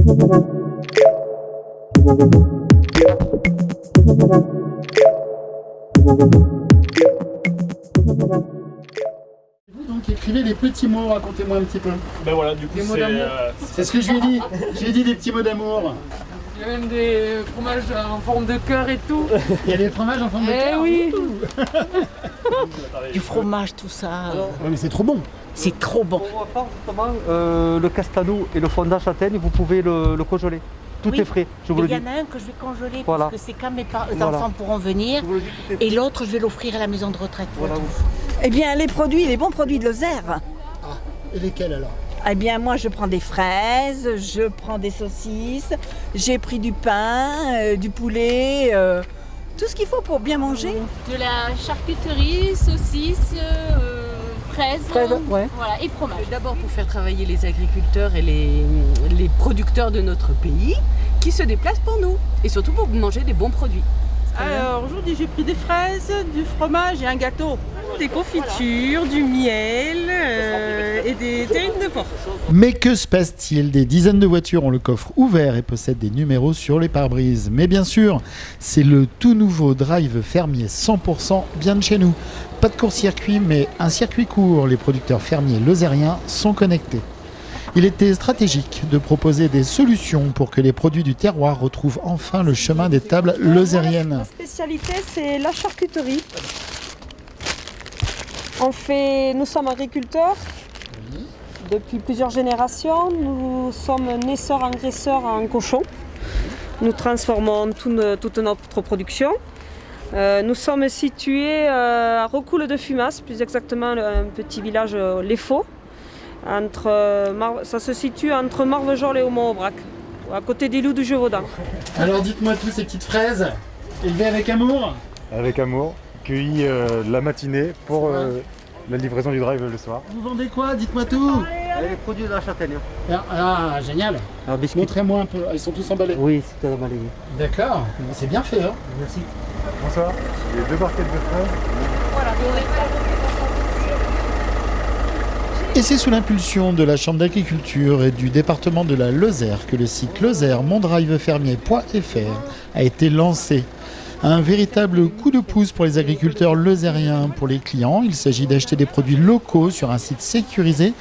Vous donc écrivez des petits mots, racontez-moi un petit peu. Ben voilà, du coup C'est ce que je lui ai dit. Je lui ai dit des petits mots d'amour. Il y a même des fromages en forme de cœur et tout. Il y a des fromages en forme de cœur. Oui. Du fromage, tout ça. Ouais, mais c'est trop bon. C'est trop bon. On va faire justement le castanou et le fondant châtaigne, vous pouvez le congeler. Tout Oui. est frais, je vous le Il y dis. en a un que je vais congeler Voilà. parce que c'est quand mes Voilà. enfants pourront venir. Je vous le dis, tout est frais. Et l'autre, je vais l'offrir à la maison de retraite. Voilà. Eh bien, les bons produits de Lozère. Et lesquels alors? Eh bien, moi, je prends des fraises, je prends des saucisses, j'ai pris du pain, du poulet, tout ce qu'il faut pour bien manger. De la charcuterie, saucisses, fraises, ouais. voilà, et fromage. D'abord pour faire travailler les agriculteurs et les producteurs de notre pays qui se déplacent pour nous et surtout pour manger des bons produits. Alors aujourd'hui j'ai pris des fraises, du fromage et un gâteau. Des confitures, du miel et des terrines de porc. Mais que se passe-t-il? Des dizaines de voitures ont le coffre ouvert et possèdent des numéros sur les pare-brises. Mais bien sûr, c'est le tout nouveau Drive fermier 100% bien de chez nous. Pas de court-circuit, mais un circuit court. Les producteurs fermiers lozériens sont connectés. Il était stratégique de proposer des solutions pour que les produits du terroir retrouvent enfin le chemin des tables lozériennes. La spécialité, c'est la charcuterie. Nous sommes agriculteurs depuis plusieurs générations. Nous sommes naisseurs-engraisseurs en cochon. Nous transformons toute notre production. Nous sommes situés à Recoule de Fumas, plus exactement un petit village, Les Faux. Ça se situe entre Marvejols et Aumont-Aubrac, à côté des Loups du Gévaudan. Alors dites-moi tous ces petites fraises, élevées avec amour. Avec amour, cueilli la matinée pour la livraison du drive le soir. Vous vendez quoi? Dites-moi tout. Allez, les produits de la châtaigne. Ah, génial. Alors, biscuits. Montrez-moi un peu, ils sont tous emballés. Oui, c'est emballé. D'accord, c'est bien fait. Hein. Merci. Bonsoir. J'ai 2 barquettes de fraises. Et c'est sous l'impulsion de la Chambre d'agriculture et du département de la Lozère que le site lozère-mondrivefermier.fr a été lancé. Un véritable coup de pouce pour les agriculteurs lozériens. Pour les clients, il s'agit d'acheter des produits locaux sur un site sécurisé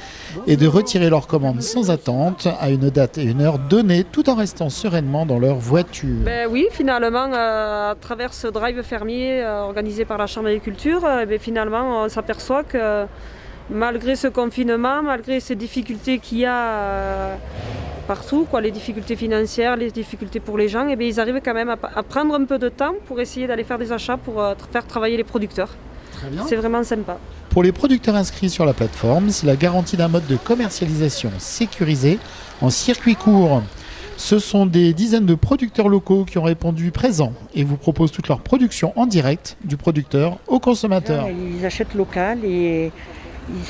et de retirer leurs commandes sans attente à une date et une heure données tout en restant sereinement dans leur voiture. Oui, finalement, à travers ce drive fermier organisé par la Chambre d'agriculture, finalement, on s'aperçoit que malgré ce confinement, malgré ces difficultés qu'il y a partout, les difficultés financières, les difficultés pour les gens, ils arrivent quand même à prendre un peu de temps pour essayer d'aller faire des achats pour faire travailler les producteurs. Très bien. C'est vraiment sympa. Pour les producteurs inscrits sur la plateforme, c'est la garantie d'un mode de commercialisation sécurisé en circuit court. Ce sont des dizaines de producteurs locaux qui ont répondu présents et vous proposent toute leur production en direct du producteur au consommateur. Ils achètent local et ils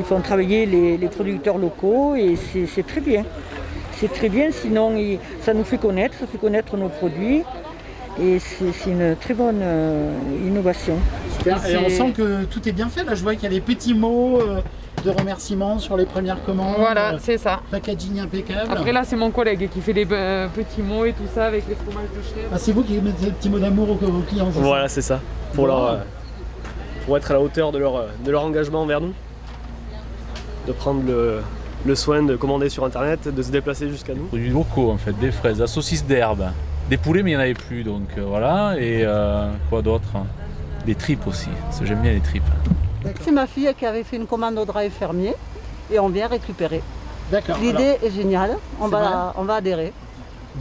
font travailler les producteurs locaux et c'est très bien. C'est très bien, sinon ça nous fait connaître, ça fait connaître nos produits et c'est une très bonne innovation. Super. Et on sent que tout est bien fait. Là, je vois qu'il y a des petits mots de remerciements sur les premières commandes. Voilà, c'est ça. Packaging impeccable. Après là c'est mon collègue qui fait les petits mots et tout ça avec les fromages de chèvre. Ah, c'est vous qui mettez des petits mots d'amour aux clients. Voilà, c'est ça. Pour être à la hauteur de leur engagement envers nous. De prendre le soin de commander sur internet, de se déplacer jusqu'à nous. Produits locaux en fait, des fraises, la saucisse d'herbe, des poulets mais il n'y en avait plus donc voilà, et quoi d'autre? Des tripes aussi, parce que j'aime bien les tripes. C'est ma fille qui avait fait une commande au drive fermier et on vient récupérer. D'accord. L'idée est géniale, on C'est va adhérer.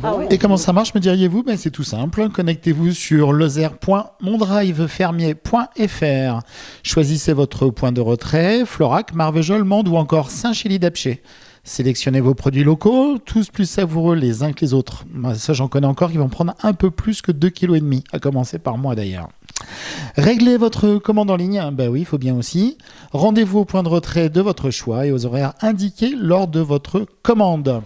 Ah oui. Et comment ça marche, me diriez-vous? C'est tout simple. Connectez-vous sur lozère.mondrivefermier.fr. Choisissez votre point de retrait, Florac, Marvejols, Mende ou encore Saint-Chély-d'Apcher. Sélectionnez vos produits locaux, tous plus savoureux les uns que les autres. Ça, j'en connais encore qui vont prendre un peu plus que 2,5 kg, à commencer par moi d'ailleurs. Réglez votre commande en ligne, oui, il faut bien aussi. Rendez-vous au point de retrait de votre choix et aux horaires indiqués lors de votre commande.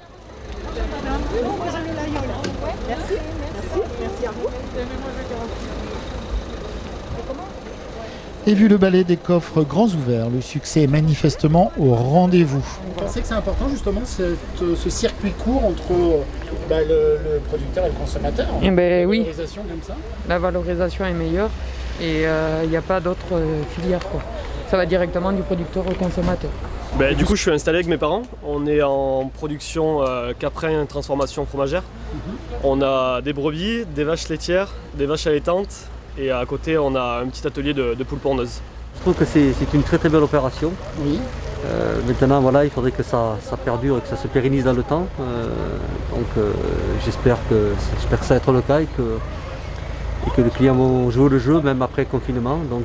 Et vu le balai des coffres grands ouverts, le succès est manifestement au rendez-vous. Vous pensez que c'est important justement ce circuit court entre le producteur et le consommateur? Eh ben, oui, Valorisation comme ça. la valorisation est meilleure et il n'y a pas d'autres filières, quoi. Ça va directement du producteur au consommateur. Du coup, je suis installé avec mes parents. On est en production caprin transformation fromagère. On a des brebis, des vaches laitières, des vaches allaitantes et à côté, on a un petit atelier de poules pondeuses. Je trouve que c'est une très très belle opération. Oui. Maintenant, voilà, il faudrait que ça perdure et que ça se pérennise dans le temps. J'espère que ça va être le cas et que les clients vont jouer le jeu même après le confinement. Donc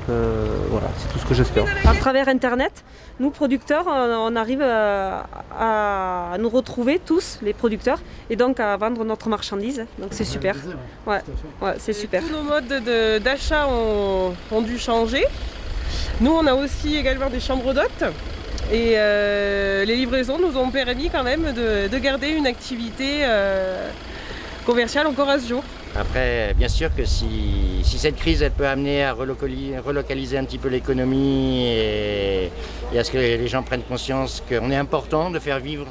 voilà, c'est tout ce que j'espère. À travers Internet, nous producteurs, on arrive à nous retrouver tous, les producteurs, et donc à vendre notre marchandise. Donc c'est super. Ouais, c'est super. Tous nos modes d'achat ont dû changer. Nous, on a aussi également des chambres d'hôtes. Et les livraisons nous ont permis quand même de garder une activité commerciale encore à ce jour. Après, bien sûr que si cette crise elle peut amener à relocaliser un petit peu l'économie et à ce que les gens prennent conscience qu'on est important de faire vivre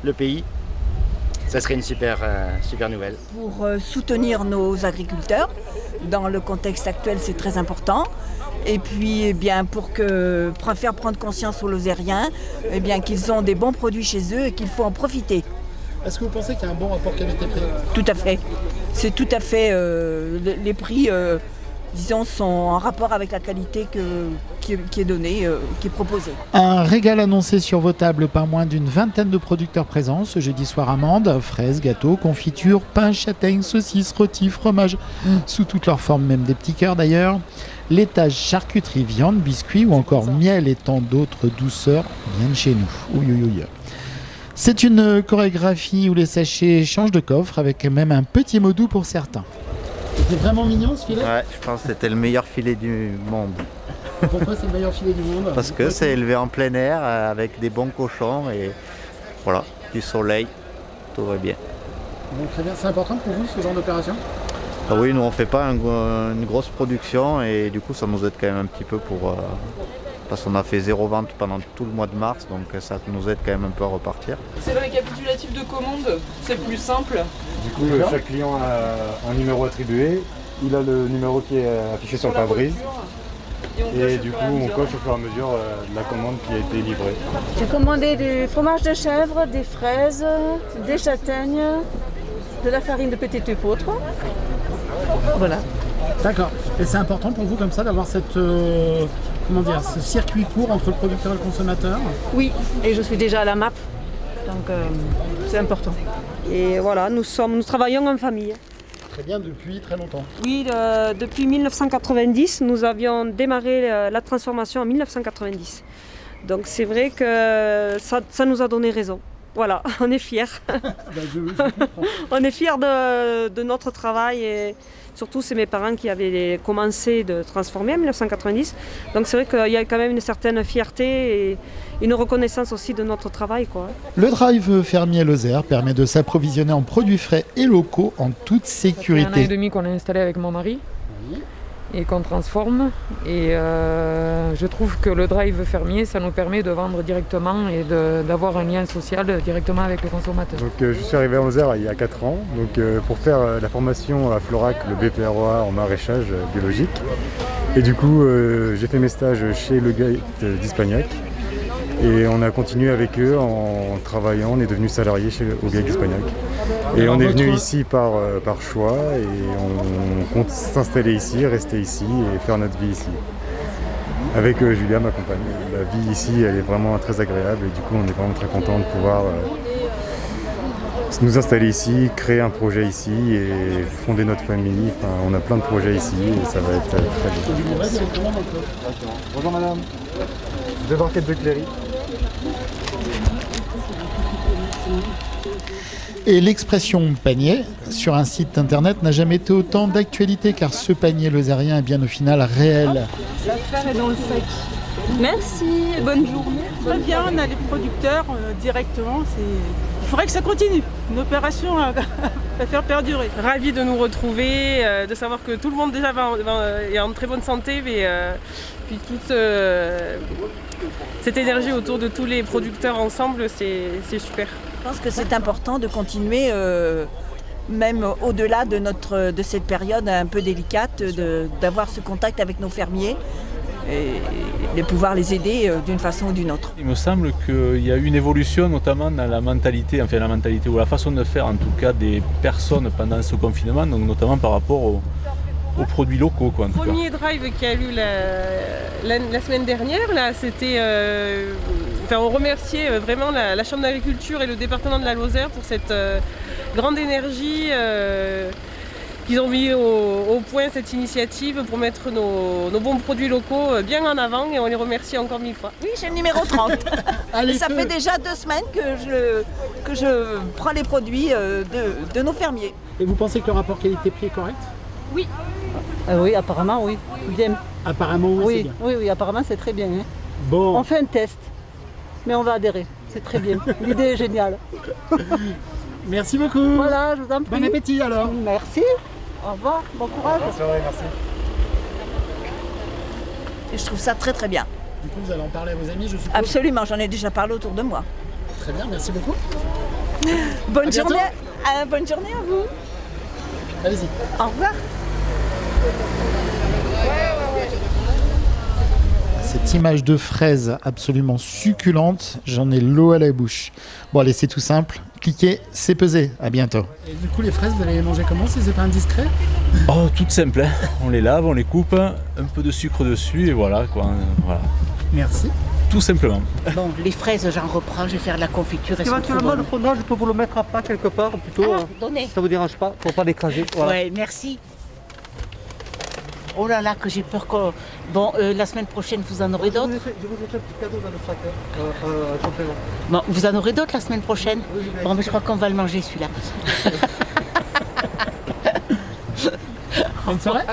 le pays, ça serait une super nouvelle. Pour soutenir nos agriculteurs, dans le contexte actuel c'est très important. Et puis pour faire prendre conscience aux Lozériens qu'ils ont des bons produits chez eux et qu'il faut en profiter. Est-ce que vous pensez qu'il y a un bon rapport qualité-prix? Tout à fait. C'est tout à fait. Les prix, sont en rapport avec la qualité qui est donnée, qui est proposée. Un régal annoncé sur vos tables par moins d'une vingtaine de producteurs présents ce jeudi soir. Amandes, fraises, gâteaux, confitures, pain, châtaignes, saucisses, rôtis, fromage, sous toutes leurs formes, même des petits cœurs d'ailleurs. L'étage charcuterie, viande, biscuits ou encore miel et tant d'autres douceurs viennent chez nous. Ouïe, ouïe, ouïe. C'est une chorégraphie où les sachets changent de coffre avec même un petit mot doux pour certains. C'était vraiment mignon ce filet? Ouais, je pense que c'était le meilleur filet du monde. Pourquoi c'est le meilleur filet du monde? Parce que c'est élevé en plein air avec des bons cochons et voilà, du soleil, tout va bien. Bon, très bien, c'est important pour vous ce genre d'opération? Ah oui, nous on fait pas une grosse production et du coup ça nous aide quand même un petit peu parce qu'on a fait 0 vente pendant tout le mois de mars, donc ça nous aide quand même un peu à repartir. C'est le récapitulatif de commande, c'est plus simple. Du coup, chaque client a un numéro attribué, il a le numéro qui est affiché sur le pare-brise. Et du coup, on coche au fur et à mesure la commande qui a été livrée. J'ai commandé du fromage de chèvre, des fraises, des châtaignes, de la farine de petite épeautre. Voilà. D'accord. Et c'est important pour vous comme ça d'avoir cette... ce circuit court entre le producteur et le consommateur? Oui, et je suis déjà à la MAP, donc c'est important. Et voilà, nous travaillons en famille. Très bien, depuis très longtemps. Oui, depuis 1990, nous avions démarré la transformation en 1990. Donc c'est vrai que ça nous a donné raison. Voilà, on est fiers. On est fiers de notre travail et surtout c'est mes parents qui avaient commencé de transformer en 1990. Donc c'est vrai qu'il y a quand même une certaine fierté et une reconnaissance aussi de notre travail, quoi. Le drive fermier Lozère permet de s'approvisionner en produits frais et locaux en toute sécurité. Ça fait 1 an et demi qu'on a installé avec mon mari et qu'on transforme. Et je trouve que le drive fermier, ça nous permet de vendre directement et d'avoir un lien social directement avec le consommateur. Donc je suis arrivé à Lozère il y a 4 ans pour faire la formation à Florac, le BPROA en maraîchage biologique. Et du coup, j'ai fait mes stages chez Le Gate d'Ispagnac. Et on a continué avec eux en travaillant, on est devenus salariés au Gate d'Ispagnac. Et on est venu ici par choix et on compte s'installer ici, rester ici et faire notre vie ici. Avec Julia, ma compagne. La vie ici, elle est vraiment très agréable et du coup on est vraiment très content de pouvoir nous installer ici, créer un projet ici et fonder notre famille. Enfin, on a plein de projets ici et ça va être très bien. Bonjour madame, de Barquette de Cléry. Et l'expression panier sur un site internet n'a jamais été autant d'actualité car ce panier lozérien est bien au final réel. L'affaire est dans le sac. Merci, bonne journée. Très bien, on a les producteurs directement. Il faudrait que ça continue. une opération à faire perdurer. Ravi de nous retrouver, de savoir que tout le monde déjà est en très bonne santé, mais puis toute cette énergie autour de tous les producteurs ensemble, c'est super. Je pense que c'est important de continuer, même au-delà de cette période un peu délicate, d'avoir ce contact avec nos fermiers et de pouvoir les aider d'une façon ou d'une autre. Il me semble qu'il y a eu une évolution notamment dans la mentalité ou la façon de faire en tout cas des personnes pendant ce confinement, donc notamment par rapport aux produits locaux. Le premier drive qui a eu la semaine dernière, là, c'était, on remerciait vraiment la Chambre d'agriculture et le département de la Lozère pour cette grande énergie qu'ils ont mis au point cette initiative pour mettre nos bons produits locaux bien en avant, et on les remercie encore 1000 fois. Oui, j'ai le numéro 30. Ça fait déjà 2 semaines que je prends les produits de nos fermiers. Et vous pensez que le rapport qualité-prix est correct? Oui. Oui, apparemment, oui. Bien. Apparemment, oui. Oui, apparemment, c'est très bien. Hein. Bon. On fait un test, mais on va adhérer. C'est très bien. L'idée est géniale. Merci beaucoup. Voilà, je vous en prie. Bon appétit alors. Merci. Au revoir. Bon courage. Bonne soirée, merci. Et je trouve ça très très bien. Du coup, vous allez en parler à vos amis, je suppose? Absolument, j'en ai déjà parlé autour de moi. Très bien, merci beaucoup. Bonne journée à vous. Allez-y. Au revoir. Cette image de fraise absolument succulente, j'en ai l'eau à la bouche. Bon allez, c'est tout simple. Cliquez, c'est pesé. À bientôt. Et du coup, les fraises, vous allez les manger comment si c'est pas indiscret? Oh, toutes simples. On les lave, on les coupe, un peu de sucre dessus et voilà quoi. Voilà. Merci. Tout simplement. Bon, les fraises, j'en reprends, je vais faire de la confiture. Éventuellement, le fromage, je peux vous le mettre à plat quelque part, plutôt. Donnez. Si ça vous dérange pas, pour pas l'écraser. Voilà. Ouais, merci. Oh là là, que j'ai peur que... Bon, la semaine prochaine, vous en aurez d'autres? Je vous ai fait un petit cadeau dans le sac, complément. Bon, vous en aurez d'autres la semaine prochaine? Bon, mais je crois qu'on va le manger, celui-là. Bonne soirée.